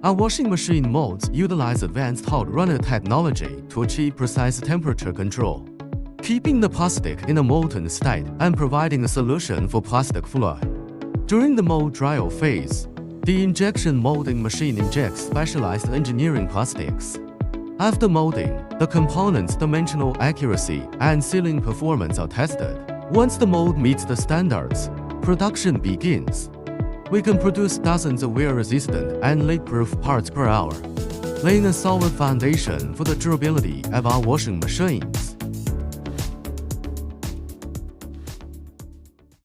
Our washing machine molds utilize advanced hot runner technology to achieve precise temperature control, keeping the plastic in a molten state and providing a solution for plastic flow. During the mold dryer phase, the injection molding machine injects specialized engineering plastics. After molding, the components' dimensional accuracy and sealing performance are tested. Once the mold meets the standards, production begins. We can produce dozens of wear-resistant and leak-proof parts per hour, laying a solid foundation for the durability of our washing machines.